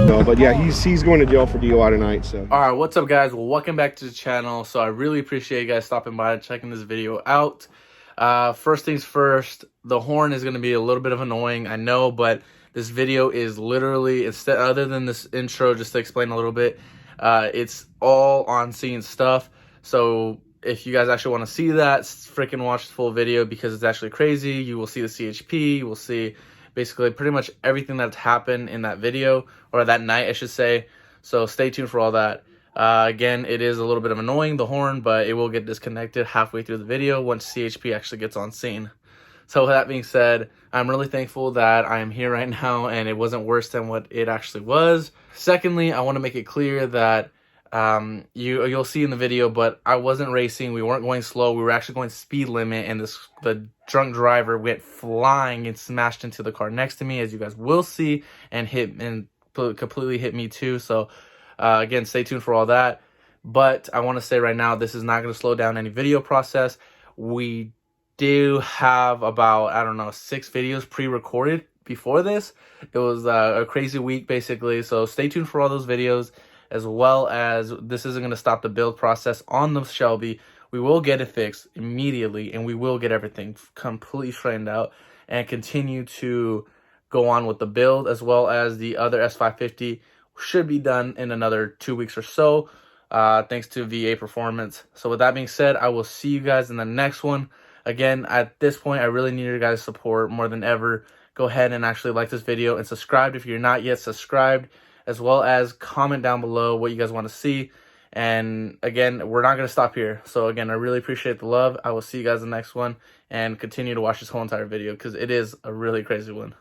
No, but yeah, he's going to jail for DUI tonight. So. All right, what's up, guys? Well, welcome back to the channel. So I really appreciate you guys stopping by and checking this video out. First things first, the horn is going to be a little bit of annoying, I know, but this video is literally, instead, other than this intro, just to explain a little bit, it's all on scene stuff. So if you guys actually want to see that, freaking watch the full video because it's actually crazy. You will see the CHP, you will see basically pretty much everything that's happened in that video, or that night, I should say. So stay tuned for all that. Again, it is a little bit of annoying, the horn, but it will get disconnected halfway through the video once CHP actually gets on scene. So with that being said, I'm really thankful that I am here right now and it wasn't worse than what it actually was. Secondly, I want to make it clear that you'll see in the video, but I wasn't racing. We weren't going slow. We were actually going speed limit, and the drunk driver went flying and smashed into the car next to me, as you guys will see, and completely hit me too. So again, stay tuned for all that. But I want to say right now, this is not going to slow down any video process. We do have about, I don't know, 6 videos pre-recorded before this. It was a crazy week basically, so stay tuned for all those videos, as well as this isn't going to stop the build process on the Shelby. We will get it fixed immediately, and we will get everything completely straightened out and continue to go on with the build, as well as the other S550 should be done in another 2 weeks or so, thanks to VA Performance. So with that being said, I will see you guys in the next one. Again, at this point, I really need your guys' support more than ever. Go ahead and actually like this video and subscribe if you're not yet subscribed, as well as comment down below what you guys want to see. And again, we're not going to stop here. So again, I really appreciate the love. I will see you guys in the next one, and continue to watch this whole entire video because it is a really crazy one.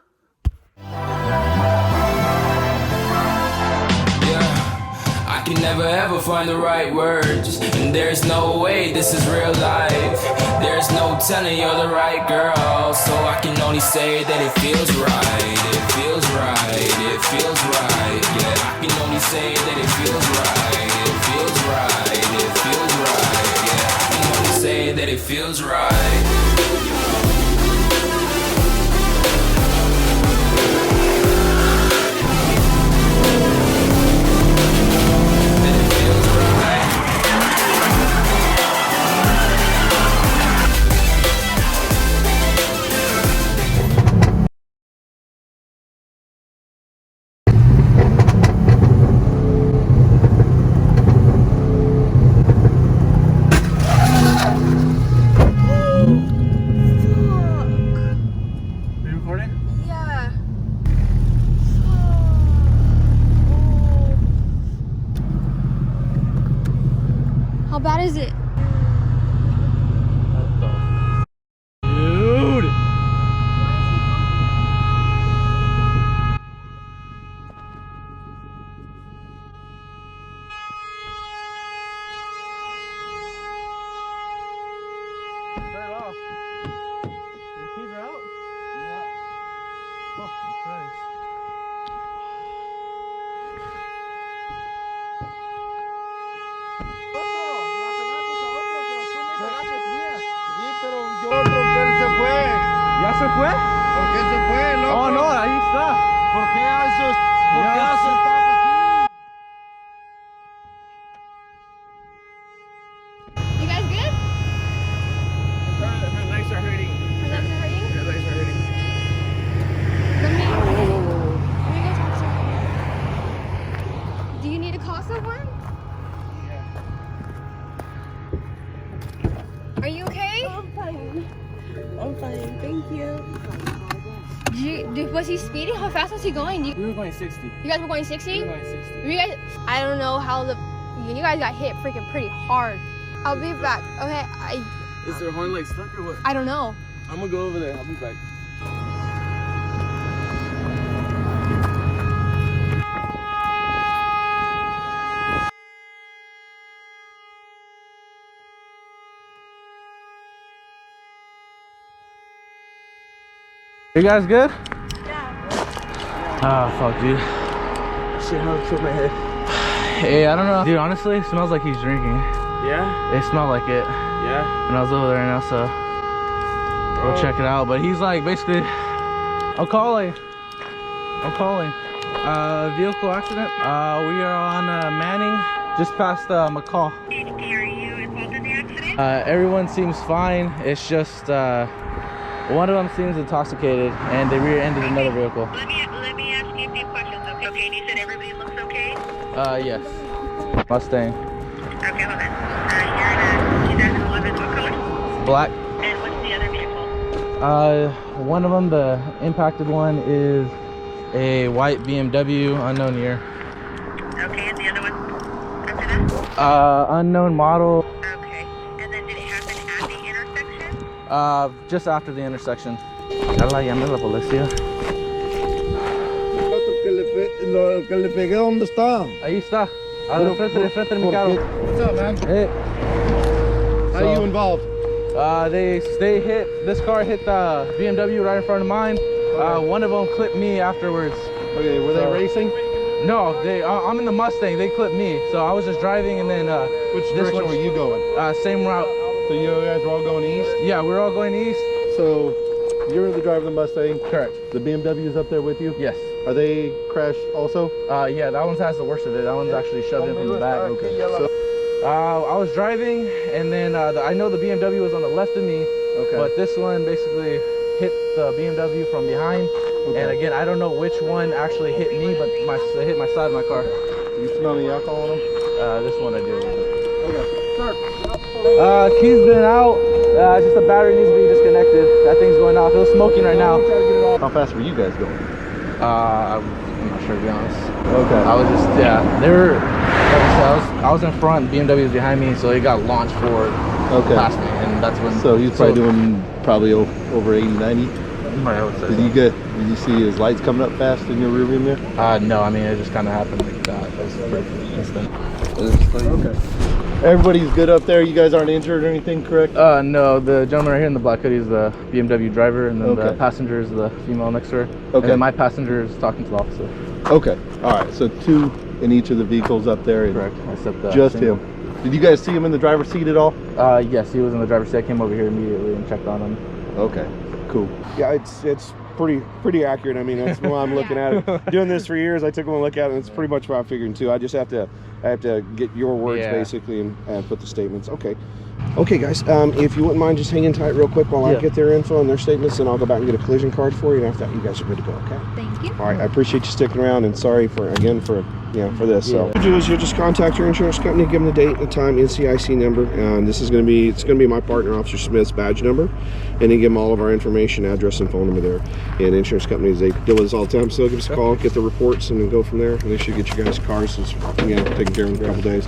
I can never ever find the right words, and there's no way this is real life. There's no telling you're the right girl, so I can only say that it feels right. It feels right, it feels right. Yeah, I can only say that it feels right. It feels right, it feels right. Yeah, I can only say that it feels right. How bad is it? Dude! Turn it off. Your keys are out? Yeah. Fucking Christ. ¿Ya se fue? ¿Por qué se fue, loco? Oh, no, ahí está. ¿Por qué haces? ¿Por qué haces tanto You guys good? Her legs are hurting. Her legs are hurting? Her legs are hurting. Let me go talk to her. Do you need to call someone? Are you okay? I'm fine. I'm fine, thank you. Was he speeding? How fast was he going? We were going 60. You guys were going 60? We were going 60. You guys, I don't know how you guys got hit freaking pretty hard. I'll be back. Okay, Is their horn like stuck or what? I don't know. I'm gonna go over there. I'll be back. You guys good? Yeah. Ah, fuck, dude. Shit, how to kill my head. Hey, I don't know. Dude, honestly, it smells like he's drinking. Yeah? It smelled like it. Yeah? And I was over there now, so we'll check it out. But he's like, basically, I'm calling. Vehicle accident. We are on Manning, just past McCall. Are you involved in the accident? Everyone seems fine. It's just one of them seems intoxicated, and they rear-ended another vehicle. Let me ask you a few questions, okay? Okay, and you said everybody looks okay? Yes. Mustang. Okay, hold on. You're in a 2011, what color? Black. And what's the other vehicle? One of them, the impacted one, is a white BMW, unknown year. Okay, and the other one after that? Unknown model. Okay, and then did it happen at the intersection? Just after the intersection. Ya la llamé a la policía. Lo que le pegué, ¿dónde está? Ahí está. De frente de mi carro. What's up, man? Hey. How are you involved? They hit, this car hit the BMW right in front of mine. One of them clipped me afterwards. Okay, were they racing? No, I'm in the Mustang. They clipped me, so I was just driving, and then Which direction were you going? Same route. So you guys were all going east? Yeah, we're all going east. So you're the driver of the Mustang. Correct. The BMW is up there with you? Yes. Are they crashed also? Yeah, that one has the worst of it. That one's actually shoved in from the back. Okay. So, I was driving, and then I know the BMW was on the left of me, but this one basically hit the BMW from behind. Okay. And again, I don't know which one actually hit me, but it hit my side of my car. you smell any alcohol on them? This one I do. Okay. Sir. Key's been out. Just the battery needs to be disconnected. That thing's going off. It was smoking right now. How fast were you guys going? I'm not sure, to be honest. Okay. I was just, they were, like I said, I was in front, BMW was behind me, so he got launched forward past me, and that's when. So he's probably doing over 80, 90? I would say Did you see his lights coming up fast in your rear view mirror? no, I mean, it just kind of happened like that. It was pretty instant. Okay. Everybody's good up there. You guys aren't injured or anything, correct? No, the gentleman right here in the black hoodie is the BMW driver, and then the passenger is the female next to her. Okay. And then my passenger is talking to the officer. Okay. All right. So 2 in each of the vehicles up there. And Correct. Except just him. Did you guys see him in the driver's seat at all? Yes, he was in the driver's seat. I came over here immediately and checked on him. Okay. Cool. Yeah, it's pretty accurate. I mean, that's why I'm looking at it. Doing this for years, I took one look at it, and it's pretty much what I'm figuring too. I just have to get your words basically and put the statements. Okay, guys. If you wouldn't mind just hanging tight real quick while I get their info and their statements, and I'll go back and get a collision card for you. And after that, you guys are good to go. Okay. Thank you. All right. I appreciate you sticking around, and sorry for this. So what you do is you'll just contact your insurance company, give them the date, the time, NCIC number, and this is going to be my partner, Officer Smith's badge number, and then give them all of our information, address, and phone number there. And insurance companies, they deal with us all the time, so give us a call, get the reports, and then go from there. And they should get you guys cars, taken care of in a couple days.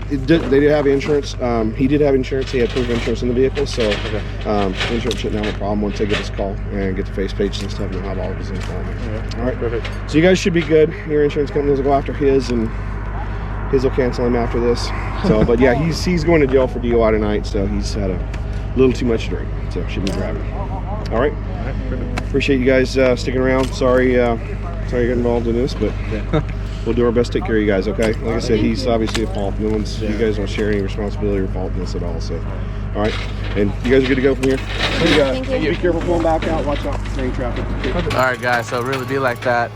They did have insurance. He did have insurance. He had proof of insurance in the vehicle, so insurance shouldn't have a problem once they give us a call and get the face pages and stuff, and have all of his info on there. All right, perfect. So you guys should be good. Your insurance company will go after his, and his will cancel him after this. So, but yeah, he's going to jail for DUI tonight, so he's had a little too much to drink, so shouldn't be driving. All right. Appreciate you guys sticking around. Sorry you got involved in this, but we'll do our best to take care of you guys. Okay. Like I said, he's obviously at fault. You guys don't share any responsibility or fault in this at all. So, all right. And you guys are good to go from here. Thank you. Be careful pulling back out. Watch out for train traffic. All right, guys. So really be like that.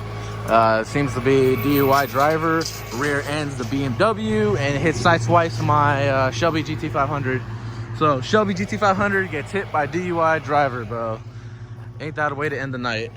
Seems to be DUI driver, rear ends the BMW, and hits sideswipes my Shelby GT500. So Shelby GT500 gets hit by DUI driver, bro. Ain't that a way to end the night?